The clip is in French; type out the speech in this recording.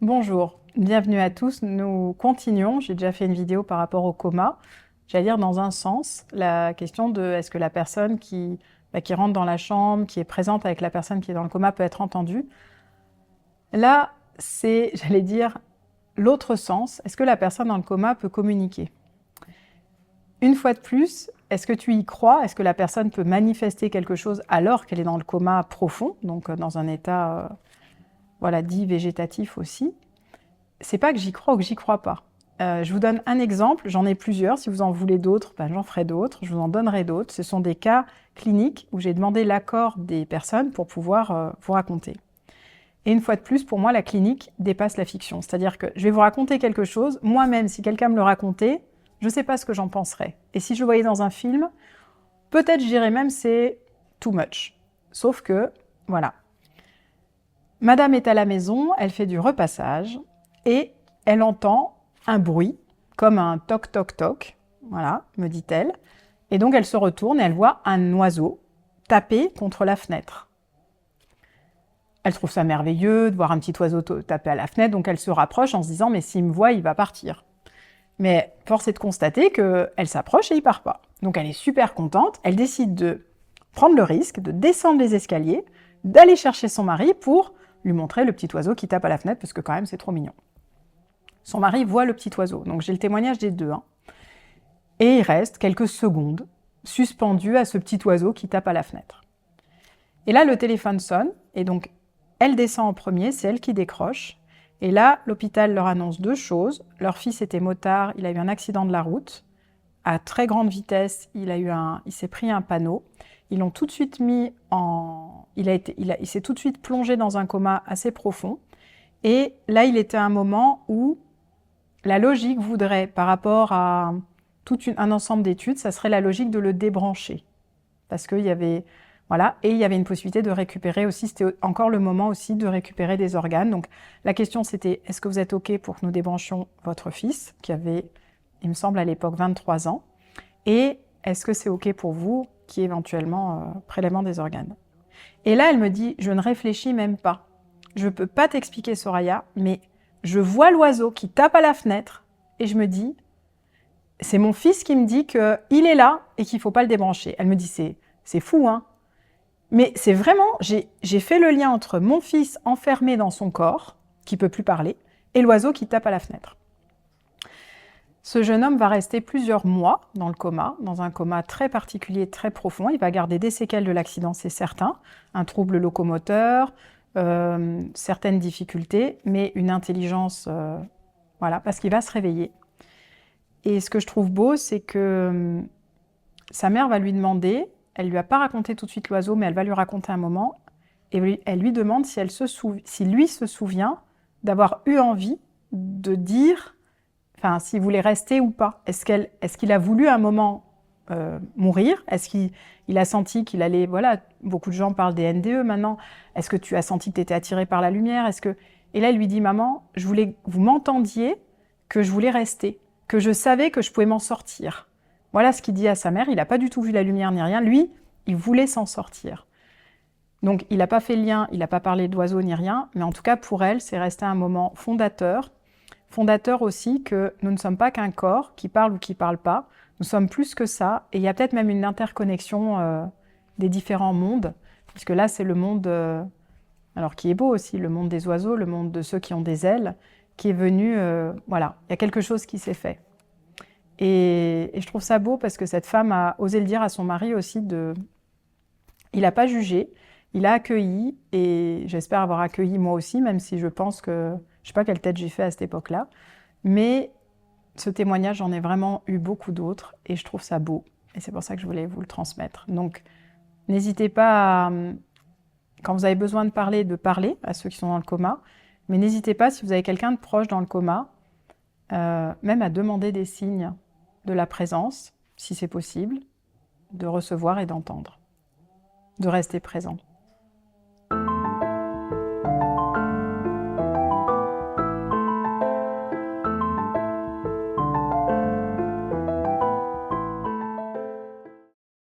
Bonjour, bienvenue à tous. Nous continuons. J'ai déjà fait une vidéo par rapport au coma. J'allais dire dans un sens, la question de est-ce que la personne qui rentre dans la chambre, qui est présente avec la personne qui est dans le coma peut être entendue. Là, c'est, j'allais dire, l'autre sens. Est-ce que la personne dans le coma peut communiquer? Une fois de plus, est-ce que tu y crois? Est-ce que la personne peut manifester quelque chose alors qu'elle est dans le coma profond, donc dans un état voilà, dit végétatif aussi? C'est pas que j'y crois ou que j'y crois pas. Je vous donne un exemple, j'en ai plusieurs. Si vous en voulez d'autres, ben, j'en ferai d'autres, je vous en donnerai d'autres. Ce sont des cas cliniques où j'ai demandé l'accord des personnes pour pouvoir vous raconter. Et une fois de plus, pour moi, la clinique dépasse la fiction. C'est-à-dire que je vais vous raconter quelque chose, moi-même, si quelqu'un me le racontait, je ne sais pas ce que j'en penserais. Et si je le voyais dans un film, peut-être je dirais même c'est too much. Sauf que, voilà. Madame est à la maison, elle fait du repassage, et elle entend un bruit, comme un toc-toc-toc, voilà, me dit-elle. Et donc elle se retourne et elle voit un oiseau taper contre la fenêtre. Elle trouve ça merveilleux de voir un petit oiseau taper à la fenêtre, donc elle se rapproche en se disant « mais s'il me voit, il va partir ». Mais force est de constater qu'elle s'approche et il part pas. Donc elle est super contente, elle décide de prendre le risque, de descendre les escaliers, d'aller chercher son mari pour lui montrer le petit oiseau qui tape à la fenêtre, parce que quand même c'est trop mignon. Son mari voit le petit oiseau, donc j'ai le témoignage des deux. Et il reste quelques secondes suspendu à ce petit oiseau qui tape à la fenêtre. Et là, le téléphone sonne, et donc elle descend en premier, c'est elle qui décroche. Et là, l'hôpital leur annonce deux choses. Leur fils était motard, il a eu un accident de la route. À très grande vitesse, il s'est pris un panneau. Ils l'ont tout de suite mis en... Il s'est tout de suite plongé dans un coma assez profond. Et là, il était à un moment où la logique voudrait, par rapport à un ensemble d'études, ça serait la logique de le débrancher. Parce qu'il y avait... Voilà, et il y avait une possibilité de récupérer aussi, c'était encore le moment aussi de récupérer des organes. Donc la question c'était, est-ce que vous êtes OK pour que nous débranchions votre fils, qui avait, il me semble à l'époque, 23 ans, et est-ce que c'est OK pour vous, qui est éventuellement prélèvement des organes? Et là, elle me dit, je ne réfléchis même pas. Je ne peux pas t'expliquer, Soraya, mais je vois l'oiseau qui tape à la fenêtre, et je me dis, c'est mon fils qui me dit qu'il est là et qu'il ne faut pas le débrancher. Elle me dit, c'est fou, hein? Mais c'est vraiment, j'ai fait le lien entre mon fils enfermé dans son corps, qui ne peut plus parler, et l'oiseau qui tape à la fenêtre. Ce jeune homme va rester plusieurs mois dans le coma, dans un coma très particulier, très profond. Il va garder des séquelles de l'accident, c'est certain, un trouble locomoteur, certaines difficultés, mais une intelligence, voilà, parce qu'il va se réveiller. Et ce que je trouve beau, c'est que sa mère va lui demander, elle lui a pas raconté tout de suite l'oiseau, mais elle va lui raconter un moment, et elle lui demande si lui se souvient d'avoir eu envie de dire, enfin, s'il voulait rester ou pas. Est-ce qu'il a voulu un moment mourir? Est-ce qu'il a senti qu'il allait, voilà, beaucoup de gens parlent des NDE maintenant, est-ce que tu as senti que tu étais attiré par la lumière? Et là, elle lui dit, maman, je voulais que vous m'entendiez, que je voulais rester, que je savais que je pouvais m'en sortir. Voilà ce qu'il dit à sa mère, il n'a pas du tout vu la lumière ni rien, lui, il voulait s'en sortir. Donc il n'a pas fait le lien, il n'a pas parlé d'oiseau ni rien, mais en tout cas pour elle, c'est resté un moment fondateur. Fondateur aussi que nous ne sommes pas qu'un corps qui parle ou qui ne parle pas, nous sommes plus que ça, et il y a peut-être même une interconnexion des différents mondes, puisque là c'est le monde, alors qui est beau aussi, le monde des oiseaux, le monde de ceux qui ont des ailes, qui est venu, voilà, il y a quelque chose qui s'est fait. Et je trouve ça beau parce que cette femme a osé le dire à son mari aussi, il n'a pas jugé, il a accueilli, et j'espère avoir accueilli moi aussi, même si je pense que, je ne sais pas quelle tête j'ai fait à cette époque-là, mais ce témoignage, j'en ai vraiment eu beaucoup d'autres, et je trouve ça beau, et c'est pour ça que je voulais vous le transmettre. Donc, n'hésitez pas, quand vous avez besoin de parler à ceux qui sont dans le coma, mais n'hésitez pas, si vous avez quelqu'un de proche dans le coma, même à demander des signes de la présence, si c'est possible, de recevoir et d'entendre, de rester présent.